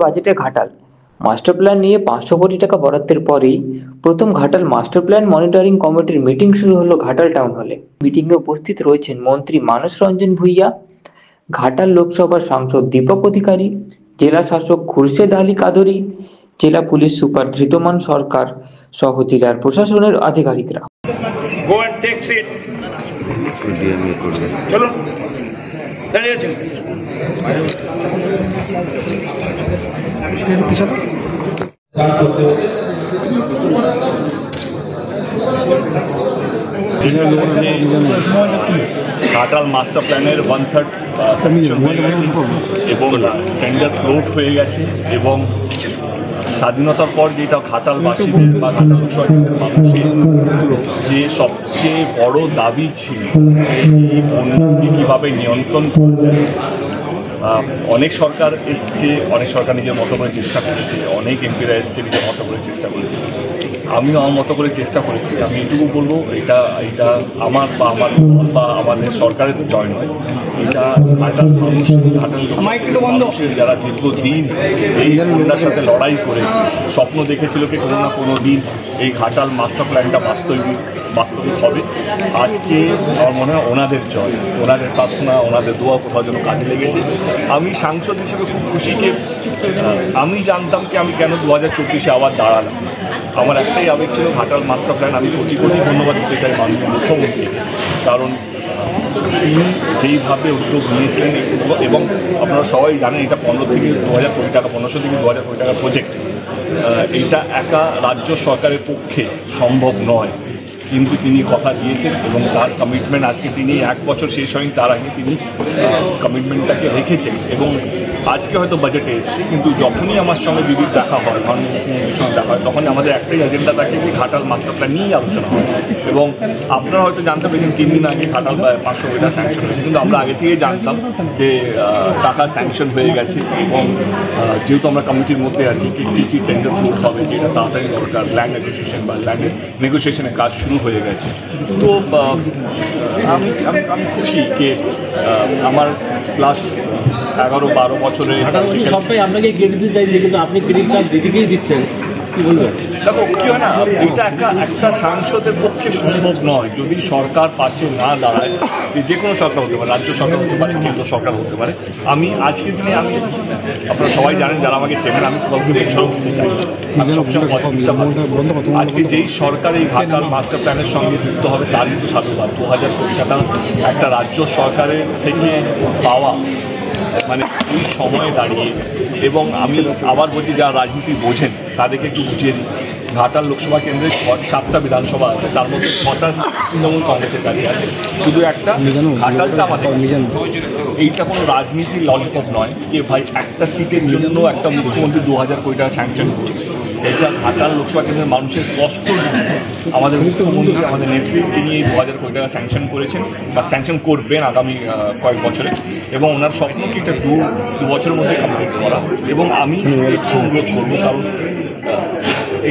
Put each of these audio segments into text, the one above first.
বাজেটে Ghatal master plan নিয়ে 500 কোটি টাকা বরাদ্দের পরেই প্রথম ঘাটাল মাস্টার প্ল্যান মনিটরিং কমিটির মিটিং শুরু হলো ঘাটাল টাউন হলে। মিটিংয়ে উপস্থিত রয়েছেন মন্ত্রী মানস রঞ্জন ভূঁইয়া, ঘাটাল লোকসভার সাংসদ দীপক অধিকারী, জেলা শাসক খুরশেদ আলী কাদরি, জেলা পুলিশ সুপার ধৃতমান সরকার সহ জেলার প্রশাসনের আধিকারিকরা। Go and take seat. চলুন দাঁড়িয়ে আছেন। ঘাটাল মাস্টার প্ল্যানের 1/3 সাবমিশন হয়ে গেছে এবং টেন্ডার ফ্লোট হয়ে গেছে এবং স্বাধীনতার পর যেটা ঘাটালবাসীদের বা ঘাটাল মানুষের যে সবচেয়ে বড় দাবি ছিল এই বন্যাকে কীভাবে নিয়ন্ত্রণ করা যায়। অনেক সরকার এসছে, অনেক সরকার নিজের মতো করে চেষ্টা করেছে, অনেক এমপিরা এসছে নিজের মতো করে চেষ্টা করেছে, আমিও আমার মতো করে চেষ্টা করেছি। আমি এটুকু বলবো, এটা আমার বা আমাদের সরকারের জয় নয়, এটা ঘাটাল মানুষের যারা দীর্ঘদিন এই বন্যার সাথে লড়াই করেছে, স্বপ্ন দেখেছিল কি কোনো না কোনো দিন এই ঘাটাল মাস্টার প্ল্যানটা বাস্তবিক হবে। আজকে আমার মনে হয় ওনাদের জয়, ওনাদের প্রার্থনা, ওনাদের দোয়া কোথাও যেন কাজে লেগেছে। আমি সাংসদ হিসেবে খুব খুশি যে আমি জানতাম কি আমি কেন 2024-এ আবার দাঁড়ালাম। আমার একটাই আবেগ ছিল ঘাটাল মাস্টার প্ল্যান। আমি কোটি কোটি ধন্যবাদ দিতে চাই মাননীয় মুখ্যমন্ত্রীকে, কারণ তিনি যেইভাবে উদ্যোগ নিয়েছিলেন এবং আপনারা সবাই জানেন এটা 15 থেকে 2000 কোটি টাকা, 1500 থেকে 2000 কোটি টাকার প্রজেক্ট। এইটা একা রাজ্য সরকারের পক্ষে সম্ভব নয়, কিন্তু তিনি কথা দিয়েছেন এবং তার কমিটমেন্ট আজকে তিনি 1 বছর শেষ হয়নি তার আগে তিনি কমিটমেন্টটাকে রেখেছেন এবং আজকে হয়তো বাজেটে এসছে, কিন্তু যখনই আমার সঙ্গে দিদির দেখা হয়, মাননীয় সঙ্গে দেখা হয়, তখনই আমাদের একটাই এজেন্ডা থাকে যে ঘাটাল মাস্টার প্ল্যান নিয়েই আলোচনা হয়। এবং আপনারা হয়তো জানতে পেরেছেন 3 দিন আগে ঘাটাল 500 কোটি টাকা স্যাংশন হয়েছে, কিন্তু আমরা আগে থেকেই জানতাম যে টাকা স্যাংশন হয়ে গেছে এবং যেহেতু আমরা কমিটির মধ্যে আছি কী কী টেন্ডার ফ্লোট হবে, যেটা তাড়াতাড়ি দরকার, ল্যান্ড নেগোসিয়েশন বা ল্যান্ডের নেগোসিয়েশনের কাজ শুরু হয়ে গেছে। তো আমি খুশি যে আমার লাস্ট 11-12 বছরে সবটাই আপনাকে ক্রেডিট দিতে চাইছি, কিন্তু আপনি ক্রেডিটটা দিদিকেই দিচ্ছেন, কি বলবেন? দেখো কী হয় না, এটা একটা সাংসদের পক্ষে সম্ভব নয় যদি সরকার পাশে না দাঁড়ায়। যে কোনো সরকার হতে পারে, রাজ্য সরকার হতে পারে, কেন্দ্র সরকার হতে পারে। আমি আজকের দিনে আপনারা সবাই জানেন, যারা আমাকে চেনেন, আমি কাউকে বেসরম দিতে চাই না, আমি সবসময় আজকে যেই সরকার এই ঘাটাল মাস্টার প্ল্যানের সঙ্গে যুক্ত হবে তার কিন্তু সাধুবাদ। 2000 কোটি টাকা একটা রাজ্য সরকারের থেকে পাওয়া মানে এই সময়ে দাঁড়িয়ে, এবং আমি আবার বলছি যারা রাজনীতি বোঝেন তাদেরকে একটু বুঝিয়ে দিই। ঘাটাল লোকসভা কেন্দ্রে 7টা বিধানসভা আছে, তার মধ্যে 6টা তৃণমূল কংগ্রেসের কাছে আছে, শুধু একটা ঘাটালটা আমাদের। এইটা কোনো রাজনীতির ললিপপ নয় যে ভাই একটা সিটের জন্য একটা মুখ্যমন্ত্রী 2000 কোটি টাকা স্যাংশন করেছে। এটা ঘাটাল লোকসভা কেন্দ্রের মানুষের কষ্ট, আমাদের মুখ্যমন্ত্রী, আমাদের নেত্রী, তিনি এই 2000 কোটি টাকা স্যাংশন করেছেন বা স্যাংশন করবেন আগামী কয়েক বছরে, এবং ওনার স্বপ্নকে এটা 2 বছরের মধ্যে কমপ্লিট করা। এবং আমি একটু অনুরোধ করবো, কারণ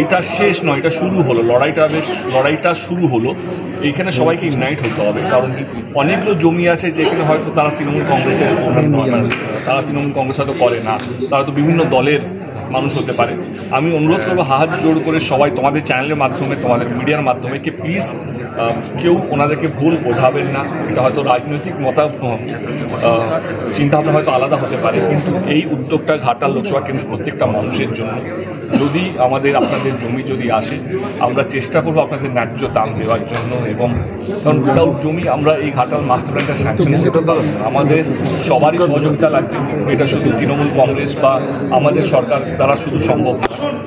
এইটা শেষ নয়, এটা শুরু হলো, লড়াইটা শুরু হলো। এইখানে সবাইকে ইউনাইট হতে হবে, কারণ অনেকগুলো জমি আছে যেখানে হয়তো তারা তৃণমূল কংগ্রেসের তারা তৃণমূল কংগ্রেস হয়তো করে না, তারা তো বিভিন্ন দলের মানুষ হতে পারে। আমি অনুরোধ করবো হাত জোড় করে সবাই, তোমাদের চ্যানেলের মাধ্যমে, তোমাদের মিডিয়ার মাধ্যমে, কি প্লিজ কেউ ওনাদেরকে ভুল বোঝাবেন না। এটা হয়তো রাজনৈতিক চিন্তাভাবনা হয়তো আলাদা হতে পারে, কিন্তু এই উদ্যোগটা ঘাটাল লোকসভা কেন্দ্রের প্রত্যেকটা মানুষের জন্য। যদি আপনাদের জমি যদি আসে, আমরা চেষ্টা করবো আপনাদের ন্যায্য দাম দেওয়ার জন্য, এবং কারণ উইদাউট জমি আমরা এই ঘাটাল মাস্টার প্ল্যানটা স্যাংশন করতে পারবো না। আমাদের সবারই সহযোগিতা লাগবে, এটা শুধু তৃণমূল কংগ্রেস বা আমাদের সরকার দ্বারা শুধু সম্ভব।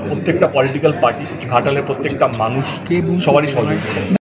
প্রত্যেকটা পলিটিক্যাল পার্টি, ঘাটালের প্রত্যেকটা মানুষ, সবারই সহযোগিতা।